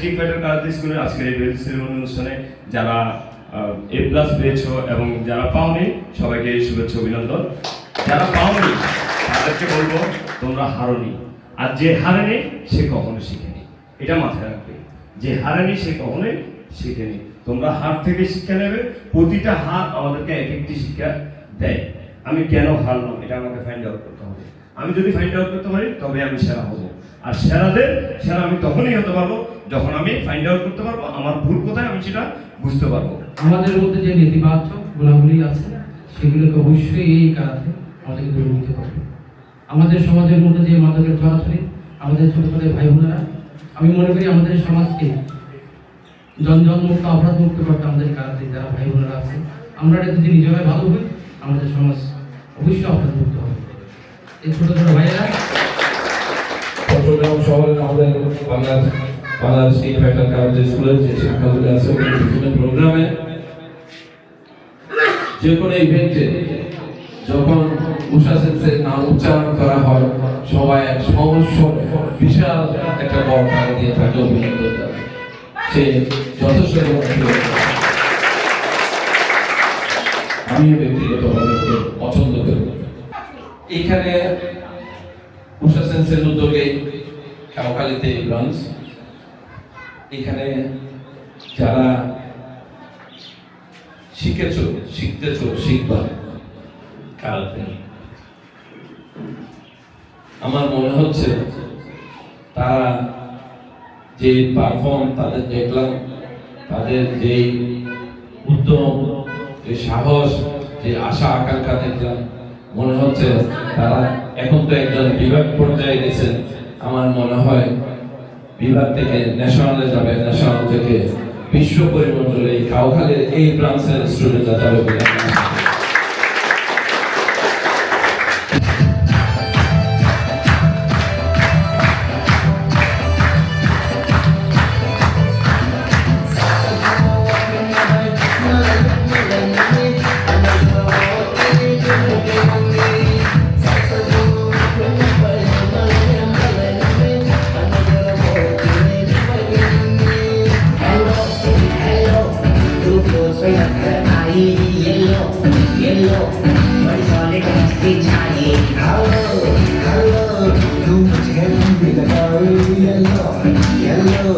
Street fighter karate স্কুলের আজকের এই বেল সেরেমনি অনুষ্ঠানে যারা A+ পেয়েছো এবং যারা পাওনি সবাইকে শুভেচ্ছা অভিনন্দন। যারা পাওনি তাদেরকে বলবো তোমরা হারোনি, আর যে হারেনি সে কখনো শিখেনি, এটা মাথায় রাখবে। যে হারেনি সে কখনোই শিখেনি। তোমরা হার থেকে শিক্ষা নেবে, প্রতিটা হার আমাদেরকে এক একটি শিক্ষা দেয়। আমি কেন হারলাম এটা আমাকে ফাইন্ড আউট করতে হবে। আমি যদি ফাইন্ড আউট করতে পারি তবে আমি সেরা হবো, আর সেরা আমি তখনই হতে পারবো যখন আমি ফাইন্ড আউট করতে পারবো আমার ভুল কোথায়, আমি সেটা বুঝতে পারবো। আমাদের মধ্যে যে নেতিবাচক গুণাবলী আছে সেগুলোকে অবশ্যই এই কারাতে আমাদেরকে দূর করতে হবে। আমাদের সমাজের মধ্যে যে মাদকের চলাচলে আমাদের ছোট ছোট ভাই বোনেরা, আমি মনে করি আমাদের সমাজকে জঞ্জাল মুক্ত অপরাধ মুক্ত করতে আমাদের কারাতে যারা ভাই বোনেরা আছে, আমরা যদি নিজেরাই ভালো হই আমাদের সমাজ অবশ্যই অপরাধ মুক্ত হবে। এই ছোট ছোট ভাইয়েরা চট্টগ্রাম শহরের আমাদের বাংলাদেশ স্ট্রিট ফাইটার কারাতে স্কুলের যে শিক্ষাগুলো আছে বিভিন্ন প্রোগ্রামে যে কোনো ইভেন্টে যখন উষা সেন্সের নাম উচ্চারণ করা হয় সবাই এক সমস্যরে বিশাল একটা বড় টাকা দিয়ে থাকে অভিনন্দন জানায়। সে যথেষ্ট আমি ব্যক্তিগতভাবে পছন্দ করি। এখানে উষা সেন্সের উদ্যোগে কাউখালীতে ব্রাঞ্চ, এখানে যারা শিখবা কারাতে, আমার মনে হচ্ছে তারা যে পারফর্ম তাদের দেখলাম, তাদের যে উদ্যম, যে সাহস, যে আশা আকাঙ্ক্ষা দেখলাম, মনে হচ্ছে তারা এখন তো একজন বিভাগ পর্যায়ে গেছেন। আমার মনে হয় বিভাগ থেকে ন্যাশনালে যাবে, ন্যাশনাল থেকে বিশ্ব পরিমণ্ডলে এই কাউখালীর এই ব্রাঞ্চের স্টুডেন্টরা যাবে বলে Yellow, yellow,